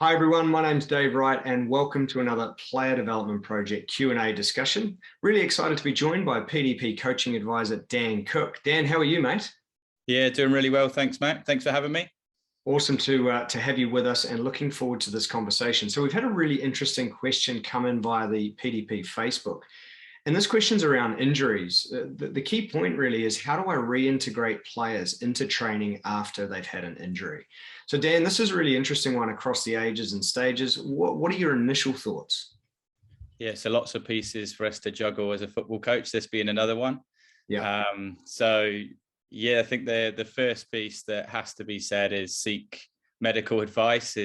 Hi everyone, my name's Dave Wright and welcome to another Player Development Project Q&A discussion. Really excited to be joined by PDP Coaching Advisor Dan Cooke. Dan, how are you, mate? Yeah, doing really well. Thanks, Matt. Thanks for having me. Awesome to have you with us and looking forward to this conversation. So we've had a really interesting question come in via the PDP Facebook. And this question's around injuries. The key point really is, how do I reintegrate players into training after they've had an injury? So Dan, this is a really interesting one across the ages and stages. What are your initial thoughts? Yeah, so lots of pieces for us to juggle as a football coach, this being another one. Yeah. Yeah, I think the first piece that has to be said is seek medical advice.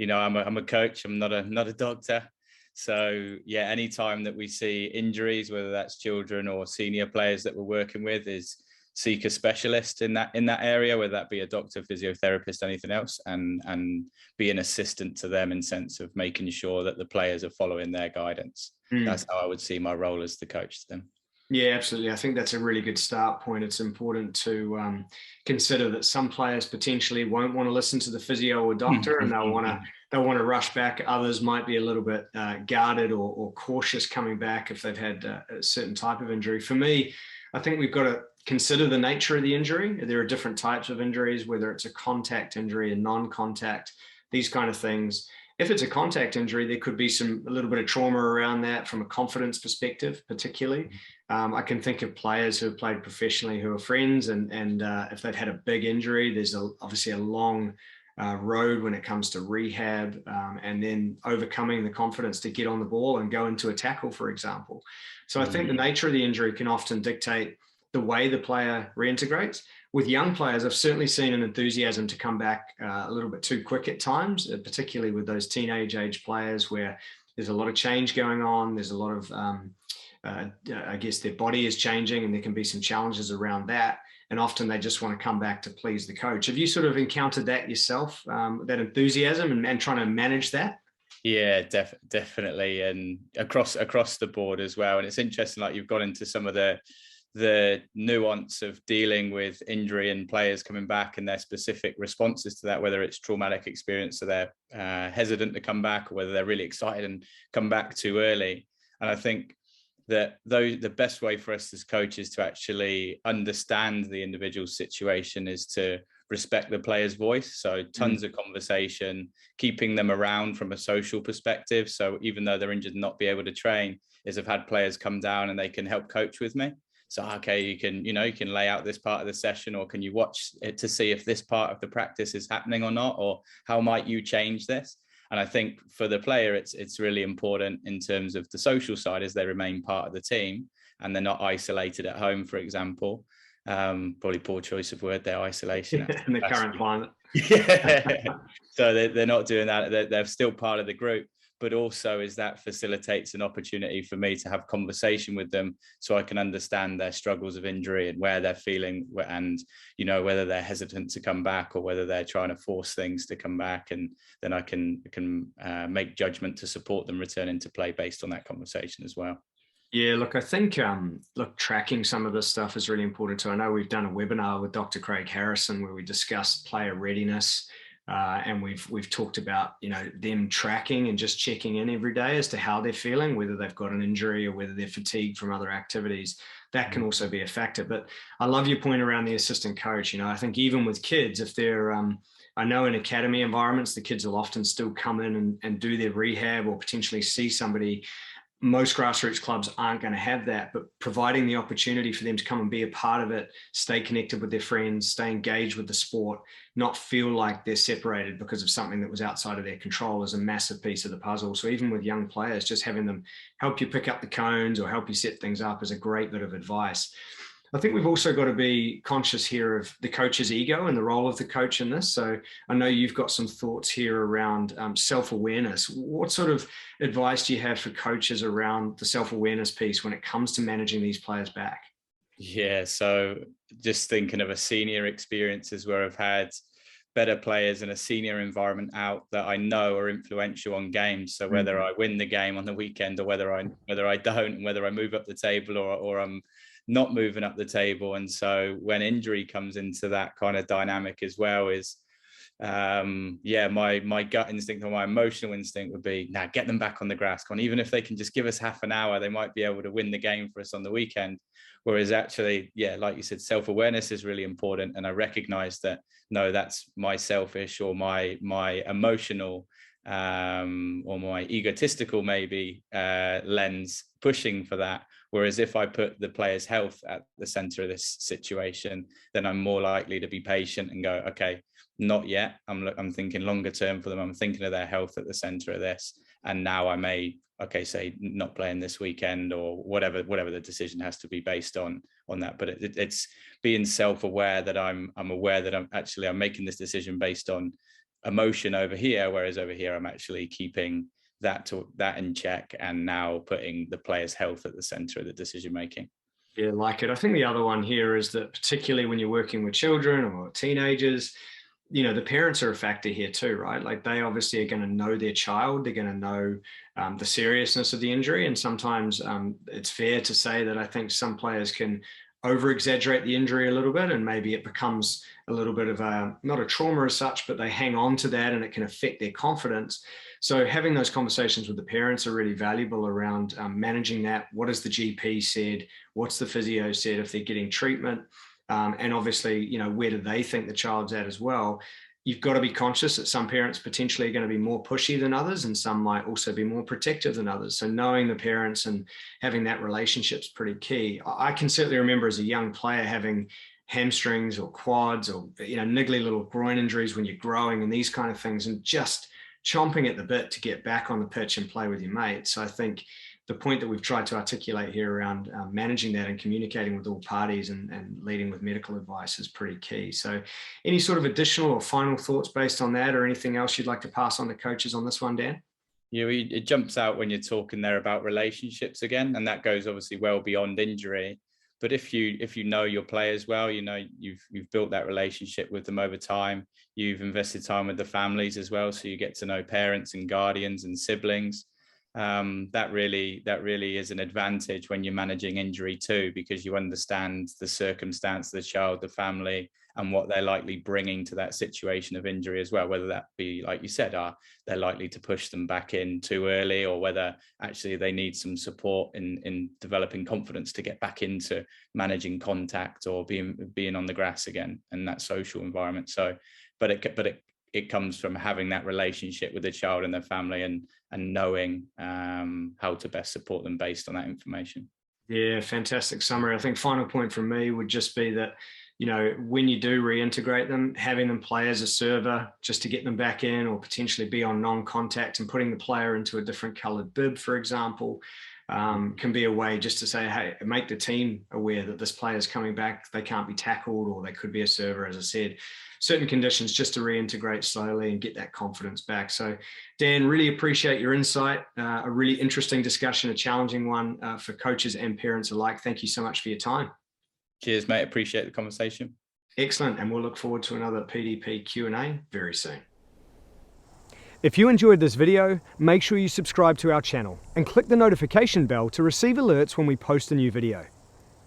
I'm a coach, I'm not a doctor. So yeah, anytime that we see injuries, whether that's children or senior players that we're working with, is seek a specialist in that area, whether that be a doctor, physiotherapist, anything else, and be an assistant to them in sense of making sure that the players are following their guidance. That's how I would see my role as the coach to them. Yeah, absolutely. I think that's a really good start point. It's important to consider that some players potentially won't want to listen to the physio or doctor, and they'll want to rush back. Others might be a little bit guarded or cautious coming back if they've had a certain type of injury. For me, I think we've got to consider the nature of the injury. There are different types of injuries, whether it's a contact injury, a non-contact, these kind of things. If it's a contact injury, there could be a little bit of trauma around that from a confidence perspective, particularly. I can think of players who have played professionally who are friends, and if they've had a big injury, there's obviously a long road when it comes to rehab, and then overcoming the confidence to get on the ball and go into a tackle, for example. So I think the nature of the injury can often dictate the way the player reintegrates. With young players, I've certainly seen an enthusiasm to come back a little bit too quick at times, particularly with those teenage age players where there's a lot of change going on. There's a lot of, I guess their body is changing and there can be some challenges around that. And often they just want to come back to please the coach. Have you sort of encountered that yourself, that enthusiasm and trying to manage that? Yeah, definitely. And across the board as well. And it's interesting, like you've got into some of the nuance of dealing with injury and players coming back and their specific responses to that, whether it's traumatic experience, so they're hesitant to come back, or whether they're really excited and come back too early. And I think that the best way for us as coaches to actually understand the individual situation is to respect the player's voice. So tons of conversation, keeping them around from a social perspective. So even though they're injured and not be able to train, is I've had players come down and they can help coach with me. So, okay, you can lay out this part of the session, or can you watch it to see if this part of the practice is happening or not, or how might you change this? And I think for the player, it's really important in terms of the social side, as they remain part of the team and they're not isolated at home, for example. Probably poor choice of word there, isolation. In the current climate. Yeah. So they're not doing that. They're still part of the group. But also is that facilitates an opportunity for me to have conversation with them, so I can understand their struggles of injury and where they're feeling, and whether they're hesitant to come back or whether they're trying to force things to come back, and then I can make judgment to support them returning to play based on that conversation as well. Yeah, look, I think tracking some of this stuff is really important too. I know we've done a webinar with Dr. Craig Harrison where we discussed player readiness. And we've talked about them tracking and just checking in every day as to how they're feeling, whether they've got an injury or whether they're fatigued from other activities. That can also be a factor. But I love your point around the assistant coach. I think even with kids, if they're I know in academy environments, the kids will often still come in and do their rehab or potentially see somebody. Most grassroots clubs aren't going to have that, but providing the opportunity for them to come and be a part of it, stay connected with their friends, stay engaged with the sport, not feel like they're separated because of something that was outside of their control, is a massive piece of the puzzle. So even with young players, just having them help you pick up the cones or help you set things up is a great bit of advice. I think we've also got to be conscious here of the coach's ego and the role of the coach in this. So I know you've got some thoughts here around self-awareness. What sort of advice do you have for coaches around the self-awareness piece when it comes to managing these players back? Yeah, so just thinking of a senior experiences where I've had better players in a senior environment out that I know are influential on games. So whether I win the game on the weekend or whether I don't, and whether I move up the table or I'm not moving up the table. And so when injury comes into that kind of dynamic as well, is yeah, my gut instinct or my emotional instinct would be, now get them back on the grass. Come on, even if they can just give us half an hour, they might be able to win the game for us on the weekend. Whereas actually, yeah, like you said, self-awareness is really important. And I recognize that, no, that's my selfish or my emotional or my egotistical maybe lens pushing for that. Whereas if I put the player's health at the center of this situation, then I'm more likely to be patient and go, okay, not yet. I'm thinking longer term for them. I'm thinking of their health at the center of this. And now I may, okay, say not playing this weekend or whatever the decision has to be based on that. But it's being self-aware that I'm aware that I'm making this decision based on emotion over here, whereas over here I'm actually keeping that in check and now putting the player's health at the center of the decision making. Yeah, like it. I think the other one here is that particularly when you're working with children or teenagers, the parents are a factor here too, right? Like they obviously are going to know their child. They're going to know the seriousness of the injury. And sometimes it's fair to say that I think some players can over exaggerate the injury a little bit, and maybe it becomes a little bit of not a trauma as such, but they hang on to that and it can affect their confidence. So having those conversations with the parents are really valuable around managing that. What has the GP said? What's the physio said if they're getting treatment? And obviously, where do they think the child's at as well? You've got to be conscious that some parents potentially are going to be more pushy than others, and some might also be more protective than others. So knowing the parents and having that relationship is pretty key. I can certainly remember as a young player having hamstrings or quads or, niggly little groin injuries when you're growing and these kind of things, and just chomping at the bit to get back on the pitch and play with your mates. So I think the point that we've tried to articulate here around managing that and communicating with all parties and leading with medical advice is pretty key. So any sort of additional or final thoughts based on that, or anything else you'd like to pass on to coaches on this one, Dan? Yeah, it jumps out when you're talking there about relationships again, and that goes obviously well beyond injury. But if you know your players well, you've built that relationship with them over time. You've invested time with the families as well, so you get to know parents and guardians and siblings. That really is an advantage when you're managing injury too, because you understand the circumstance of the child, the family, and what they're likely bringing to that situation of injury as well, whether that be, like you said, they're likely to push them back in too early, or whether actually they need some support in developing confidence to get back into managing contact or being on the grass again and that social environment. So, but it comes from having that relationship with the child and their family and knowing how to best support them based on that information. Yeah, fantastic summary. I think final point from me would just be that, when you do reintegrate them, having them play as a server just to get them back in, or potentially be on non-contact and putting the player into a different colored bib, for example, can be a way just to say, hey, make the team aware that this player is coming back. They can't be tackled, or they could be a server, as I said. Certain conditions just to reintegrate slowly and get that confidence back. So Dan, really appreciate your insight. A really interesting discussion, a challenging one for coaches and parents alike. Thank you so much for your time. Cheers, mate. Appreciate the conversation. Excellent. And we'll look forward to another PDP Q&A very soon. If you enjoyed this video, make sure you subscribe to our channel and click the notification bell to receive alerts when we post a new video.